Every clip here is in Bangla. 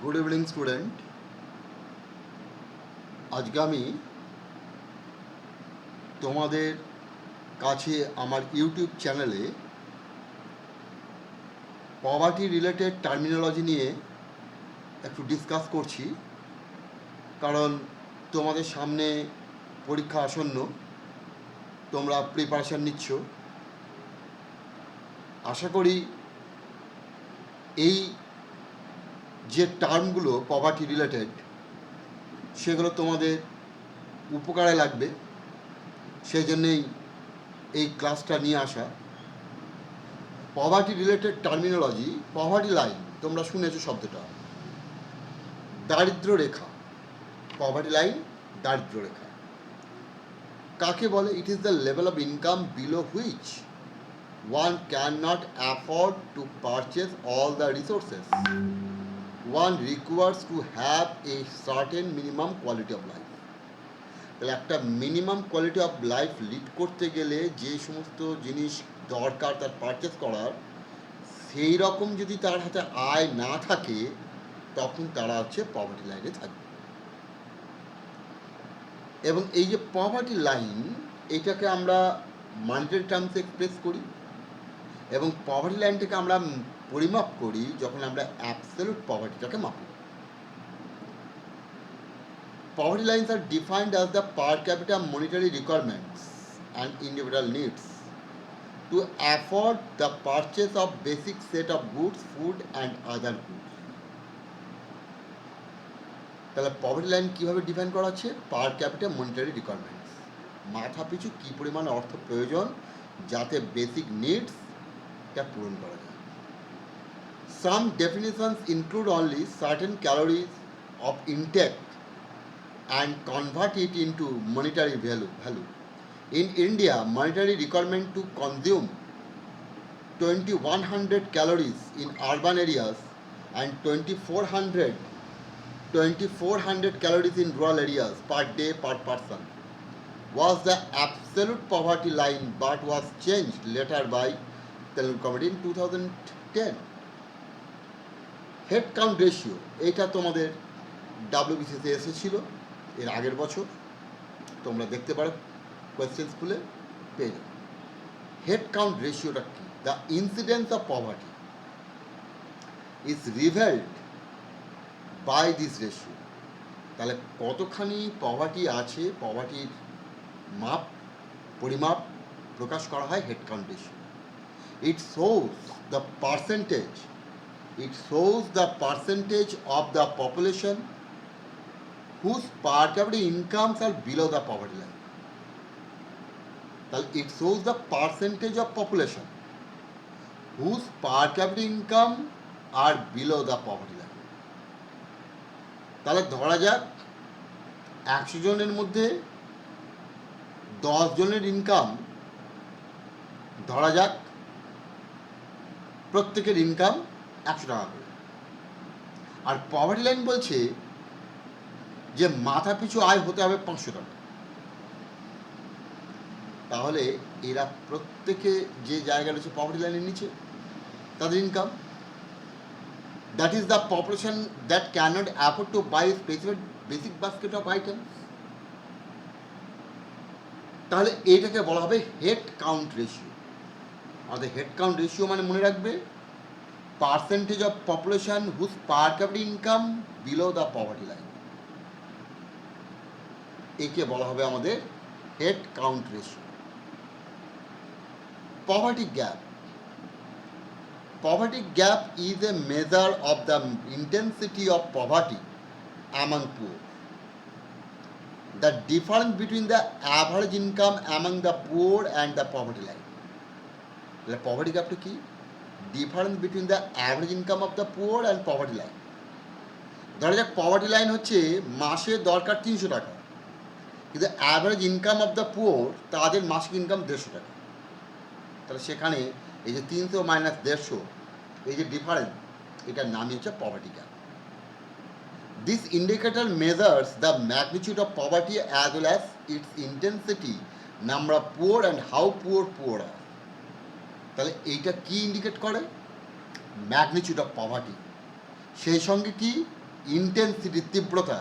Good evening student. আজকে আমি তোমাদের কাছে আমার ইউটিউব চ্যানেলে পভার্টি রিলেটেড টার্মিনোলজি নিয়ে একটু ডিসকাস করছি, কারণ তোমাদের সামনে পরীক্ষা আসন্ন, তোমরা প্রিপারেশান নিচ্ছ। আশা করি এই যে টার্মগুলো পভার্টি রিলেটেড সেগুলো তোমাদের উপকারে লাগবে, সেই জন্যেই এই ক্লাসটা নিয়ে আসা। Poverty related terminology, poverty line তোমরা শুনেছো শব্দটা, দারিদ্র রেখা। পভার্টি লাইন দারিদ্র রেখা কাকে বলে? ইট is the level of income below which one can not afford to purchase all the resources one requires to have a certain minimum quality of life. তাহলে একটা minimum quality of life lead করতে গেলে যে সমস্ত জিনিস দরকার তার পারচেস করার, সেই রকম যদি তার হাতে আয় না থাকে তখন তারা হচ্ছে পভার্টি লাইনে থাকবে। এবং এই যে পভার্টি লাইন, এটাকে আমরা মানিটারি টার্মসে এক্সপ্রেস করি, এবং পভার্টি লাইনটাকে আমরা পরিমাপ করি যখন আমরা absolute পভার্টিটাকে মাপি। Poverty lines are defined as the per capita monetary requirements and individual needs to afford the purchase of basic set of goods, food and other goods. তাহলে পভার্টি লাইন কীভাবে ডিফাইন করা হচ্ছে? পার ক্যাপিটা মনিটারি রিকোয়ারমেন্টস, মাথা পিছু কী পরিমাণ অর্থ প্রয়োজন যাতে বেসিক নিডসটা পূরণ করা যায়। Some definitions include only certain calories of intake and convert it into monetary value. In India, monetary requirement to consume 2100 calories in urban areas and 2400 calories in rural areas per day per person was the absolute poverty line, but was changed later by Telugu Committee in 2010. Head count ratio, এটা তোমাদের WBCতে এসেছিল এর আগের বছর, তোমরা দেখতে পারো কোয়েশ্চেন স্কুলে পেয়ে যাবে। হেড কাউন্ট রেশিওটা কি? The incidence of poverty is revealed by this ratio. তাহলে কতখানি পভার্টি আছে, পভার্টির মাপ, পরিমাপ প্রকাশ করা হয় head count ratio. It shows the percentage of the population whose per capita incomes are below the poverty line. তাহলে it shows the percentage of population whose per capita income are below the poverty line. তাহলে ধরা যাক 100 জনের মধ্যে 10 জনের ইনকাম, ধরা যাক প্রত্যেকের ইনকাম 100 টাকা করে, আর পভার্টি লাইন বলছে যে মাথা পিছু আয় হতে হবে 500 টাকা। তাহলে এরা প্রত্যেকে যে জায়গা রয়েছে পভার্টি লাইনের নিচে, তাদের income, that is the population that cannot afford to buy specific basic basket of items. তাহলে এইটাকে বলা হবে হেড কাউন্ট রেশিও। আমাদের হেড কাউন্ট রেশিও মানে মনে রাখবে percentage of population whose per capita income below the poverty line, একে বলা হবে আমাদের head count ratio. Poverty gap is a measure of the intensity of poverty among poor, the difference between the average income among the poor and the poverty line. তাহলে পভার্টি গ্যাপটা কি? Difference between the average income of the poor and poverty line. ধরা যাক পভার্টি লাইন হচ্ছে মাসে দরকার 300 টাকা, কিন্তু average income of the poor তাদের মাসিক ইনকাম 150 টাকা। তাহলে সেখানে এই যে 300 মাইনাস 150, এই যে ডিফারেন্স, এটার নামই হচ্ছে poverty gap. This indicator measures the magnitude of poverty as well as its intensity, number of poor and how poor are. তাহলে এইটা কি ইন্ডিকেট করে? Magnitude of poverty. সেই সঙ্গে কি ইন্টেন্সিটি, তীব্রতা,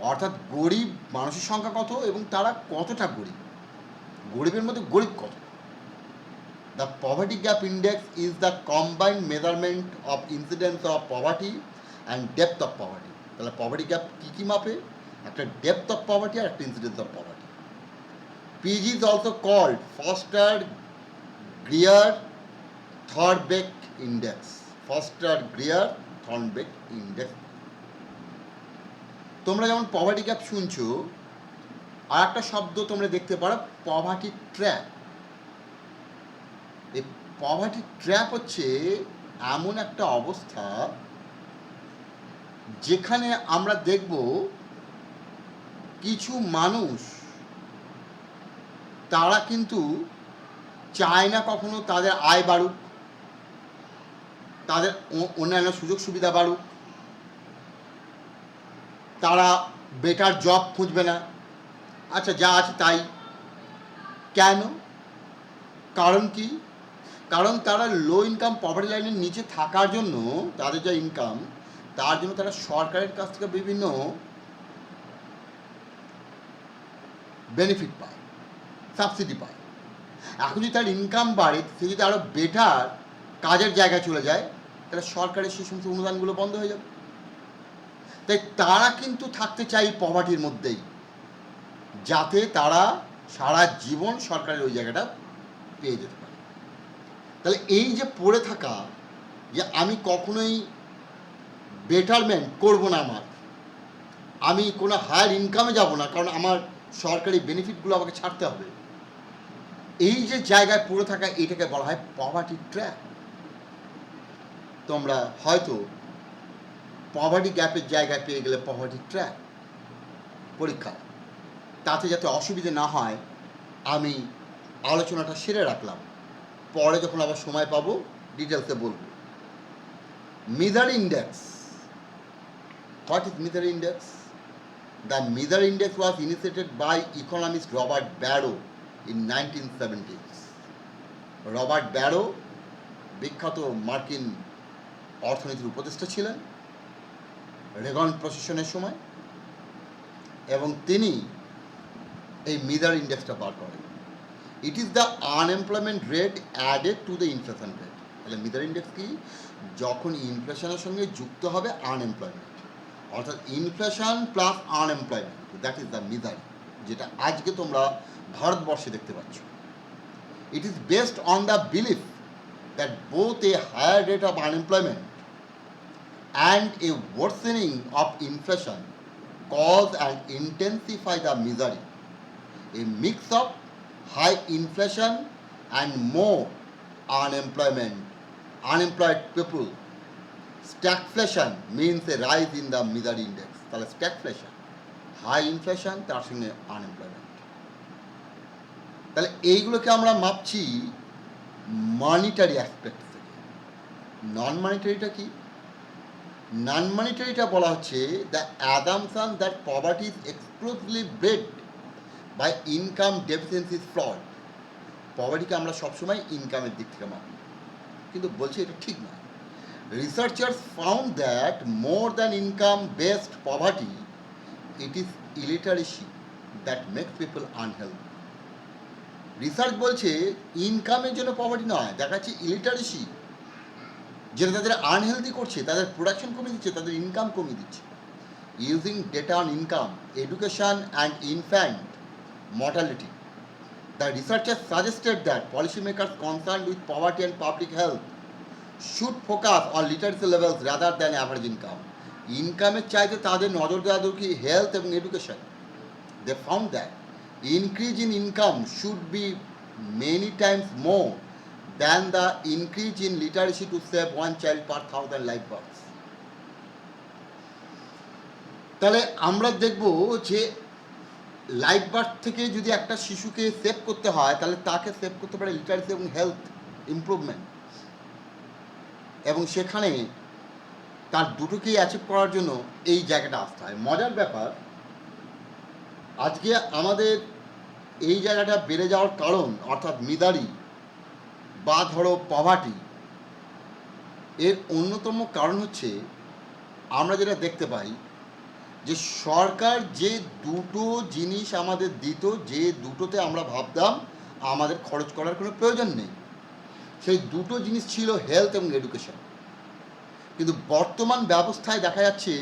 অর্থাৎ গরিব মানুষের সংখ্যা কত এবং তারা কতটা গরিব, গরিবের মধ্যে গরিব কত। The poverty gap index is the combined measurement of incidence of poverty and depth of poverty. তাহলে পভার্টি গ্যাপ কী কী মাপে? একটা ডেপথ অফ পভার্টি আর একটা incidence of poverty. PG is also called Foster Greer Thorbecke index. Foster Greer Thorbecke index. তোমরা যেমন পভার্টি গ্যাপ শুনছো, আর একটা শব্দ তোমরা দেখতে পারো পভার্টি ট্র্যাপ। এই পভার্টি ট্র্যাপ হচ্ছে এমন একটা অবস্থা যেখানে আমরা দেখব কিছু মানুষ তারা কিন্তু চায় না কখনো তাদের আয় বাড়ুক, তাদের অন্যান্য সুযোগ সুবিধা বাড়ুক, তারা বেটার জব খুঁজবে না, আচ্ছা যা আছে তাই। কেন? কারণ কি? কারণ তারা লো ইনকাম পভার্টি লাইনের নিচে থাকার জন্য তাদের যা ইনকাম, তার জন্য তারা সরকারের কাছ থেকে বিভিন্ন বেনিফিট পায়, সাবসিডি পায়। এখন যদি তার ইনকাম বাড়ে, সে যদি আরও বেটার কাজের জায়গায় চলে যায়, তাহলে সরকারের সেই সমস্ত অনুদানগুলো বন্ধ হয়ে যাবে। তাই তারা কিন্তু থাকতে চাই পভার্টির মধ্যেই, যাতে তারা সারা জীবন সরকারের ওই জায়গাটা পেয়ে যেতে পারে। তাহলে এই যে পড়ে থাকা, যে আমি কখনোই বেটারমেন্ট করব না, আমি কোনো হায়ার ইনকামে যাব না, কারণ আমার সরকারি বেনিফিটগুলো আমাকে ছাড়তে হবে, এই যে জায়গায় পড়ে থাকা, এটাকে বলা হয় পভার্টি ট্র্যাপ। তোমরা হয়তো পভার্টি গ্যাপের জায়গায় পেয়ে গেলে পভার্টি ট্র্যাপ পরীক্ষা, তাতে যাতে অসুবিধে না হয় আমি আলোচনাটা সেরে রাখলাম, পরে যখন আবার সময় পাবো ডিটেলসে বলবো। Misery index. What is misery index? The misery index was initiated by economist Robert Barro in 1970s. Robert Barro বিখ্যাত মার্কিন অর্থনীতির উপদেষ্টা ছিলেন রেগন প্রশাসনের সময়, এবং তিনি এই মিজার ইন্ডেক্সটা বার করেন। It is the unemployment rate added to the inflation rate. তাহলে মিজার ইন্ডেক্স কি? যখন ইনফ্লেশনের সঙ্গে যুক্ত হবে আনএমপ্লয়মেন্ট, অর্থাৎ inflation plus unemployment, that is the misery, যেটা আজকে তোমরা ভারতবর্ষে দেখতে পাচ্ছ। It is based on the belief that both a higher rate of unemployment and a worsening of inflation cause and intensify the misery. A mix of high inflation and more unemployed people. Stagflation means a rise in the misery index. তাহলে stagflation, হাই ইনফ্লেশন, তার সঙ্গে আনএমপ্লয়মেন্ট। তাহলে এইগুলোকে আমরা মাপছি মনিটারি অ্যাসপেক্ট থেকে। নন মনিটারিটা কি? নন মনিটারিটা বলা হচ্ছে the assumption that poverty is exclusively bred by income deficiency is flawed. পভার্টিকে আমরা সবসময় ইনকামের দিক থেকে মাপি, কিন্তু বলছি এটা ঠিক না। Researchers found that more than income based poverty, it is illiteracy that makes people unhealthy. Research বলছে ইনকামের জন্য পভার্টি নয়, দেখা যাচ্ছে ইলিটারেসি, যেটা তাদের আনহেলদি করছে, তাদের প্রোডাকশন কমিয়ে দিচ্ছে, তাদের ইনকাম কমিয়ে দিচ্ছে। Using data on income, education and infant mortality, the researchers suggested that policymakers concerned with poverty and public health should focus on literacy levels rather than average income. ইনকামের চাইতে তাদের নজর দেওয়া দরকার হেলথ এবং education. They found that increase in income should be many times more than the increase in literacy to save one child per 1,000 live births. তাহলে আমরা দেখব যে লাইফ বার্থ থেকে যদি একটা শিশুকে সেভ করতে হয়, তাহলে তাকে সেভ করতে পারে লিটারেসি এবং হেলথ ইমপ্রুভমেন্ট, এবং সেখানে তার দুটোকেই অ্যাচিভ করার জন্য এই জায়গাটা আসতে হয়। মজার ব্যাপার, আজকে আমাদের এই জায়গাটা বেড়ে যাওয়ার কারণ, অর্থাৎ মিজারি বা ধরো পভার্টি, এর অন্যতম কারণ হচ্ছে আমরা যেটা দেখতে পাই যে সরকার যে দুটো জিনিস আমাদের দিত, যে দুটোতে আমরা ভাবতাম আমাদের খরচ করার কোনো প্রয়োজন নেই, সেই দুটো জিনিস ছিল হেলথ এবং এডুকেশন। কিন্তু বর্তমান ব্যবস্থায় দেখা যাচ্ছে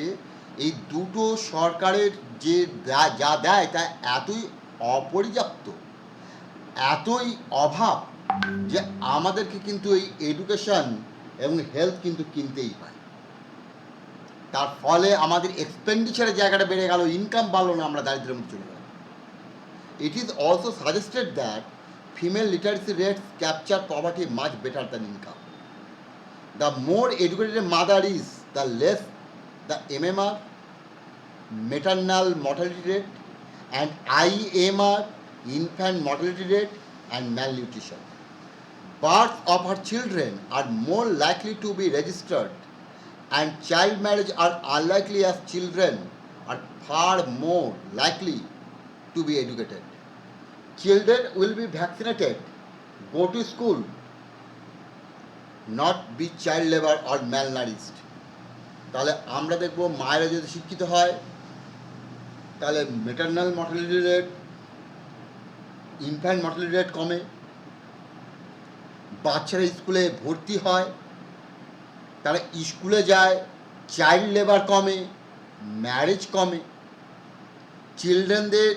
এই দুটো সরকারের যে যা দেয় তা এতই অপর্যাপ্ত, এতই অভাব যে আমাদেরকে কিন্তু এই এডুকেশন এবং হেলথ কিন্তু কিনতেই হয়। তার ফলে আমাদের এক্সপেন্ডিচারের জায়গাটা বেড়ে গেল, ইনকাম বাড়লো না, আমরা দারিদ্র্যের মধ্যে চলে গেলাম। It is also suggested that female literacy rates capture poverty much better than income. The more educated a mother is, the less the MMR, maternal mortality rate, and IMR, infant mortality rate, and malnutrition. Births of her children are more likely to be registered, and child marriage are unlikely as children are far more likely to be educated. Children will be vaccinated, go to school, not be child labour or malnourished. তাহলে আমরা দেখব মায়েরা যদি শিক্ষিত হয় তাহলে maternal mortality rate, infant mortality rate কমে, বাচ্চারা স্কুলে ভর্তি হয়, তারা স্কুলে যায়, চাইল্ড লেবার কমে, ম্যারেজ কমে, চিলড্রেনদের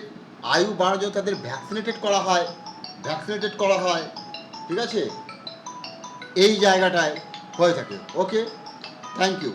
আয়ু বাড়ার জন্য তাদের ভ্যাকসিনেটেড করা হয়, ঠিক আছে, এই জায়গাটায় হয়ে থাকে। ওকে, থ্যাংক ইউ।